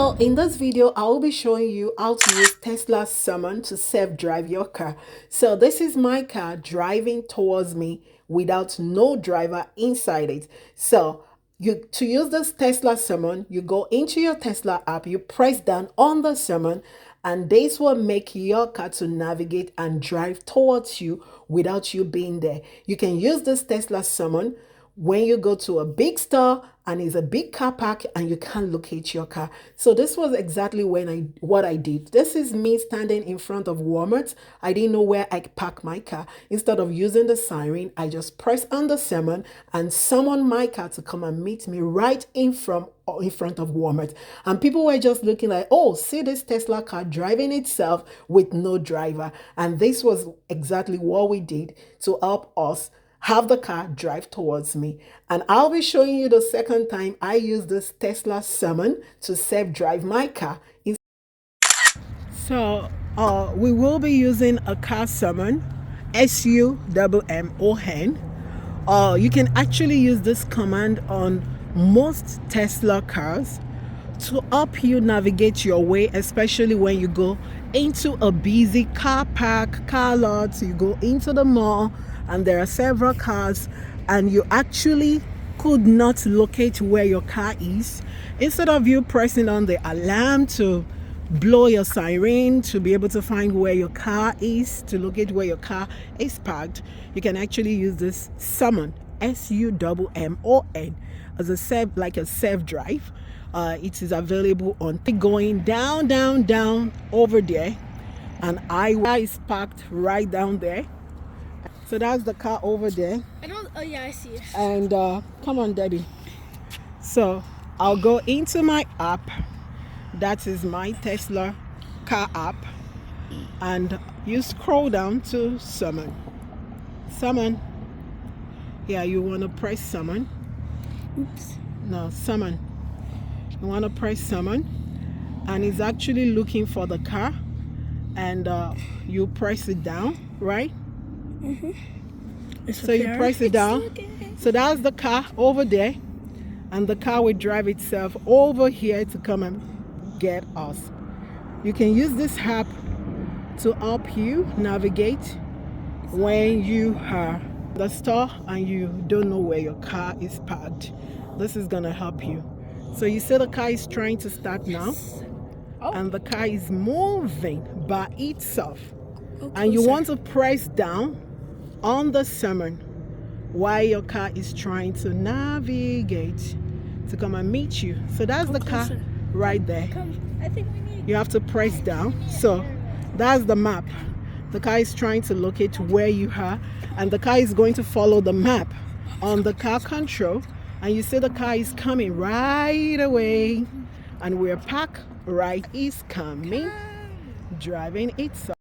So in this video, I will be showing you how to use Tesla's summon to self-drive your car. So this is my car driving towards me without no driver inside it. So to use this Tesla summon, you go into your Tesla app, you press down on the summon, and this will make your car to navigate and drive towards you without you being there. You can use this Tesla summon when you go to a big store and it's a big car park and you can't locate your car. So this was exactly what I did. This is me standing in front of Walmart. I didn't know where I park my car. Instead of using the siren, I just pressed on the summon and summoned my car to come and meet me right in front of Walmart. And people were just looking like, oh, see this Tesla car driving itself with no driver. And this was exactly what we did to help us have the car drive towards me. And I'll be showing you the second time I use this Tesla summon to self-drive my car. So we will be using a car summon, SUMMON. You can actually use this command on most Tesla cars to help you navigate your way, especially when you go into a busy car park, car lot, you go into the mall and there are several cars and you actually could not locate where your car is. Instead of you pressing on the alarm to blow your siren to be able to find where your car is, to locate where your car is parked, you can actually use this summon, SUMMON, as a self-drive. It is available on going down over there, and I is parked right down there. So that's the car over there. Oh yeah, I see it. And come on, Debbie. So I'll go into my app. That is my Tesla car app, and you scroll down to summon. Yeah, you want to press summon. Oops. No, summon. You want to press summon, and it's actually looking for the car, and you press it down, right? So you press it down. So that's the car over there, and the car will drive itself over here to come and get us. You can use this app to help you navigate when you are at the store and you don't know where your car is parked. This is gonna help you. So you see the car is trying to start now, and the car is moving by itself, and you want to press down on the summon while your car is trying to navigate to come and meet you. So that's the car right there. I think we need. You have to press down. So that's the map. The car is trying to locate where you are, and the car is going to follow the map on the car control, and you see the car is coming right away, and we're parked right, is coming, driving itself.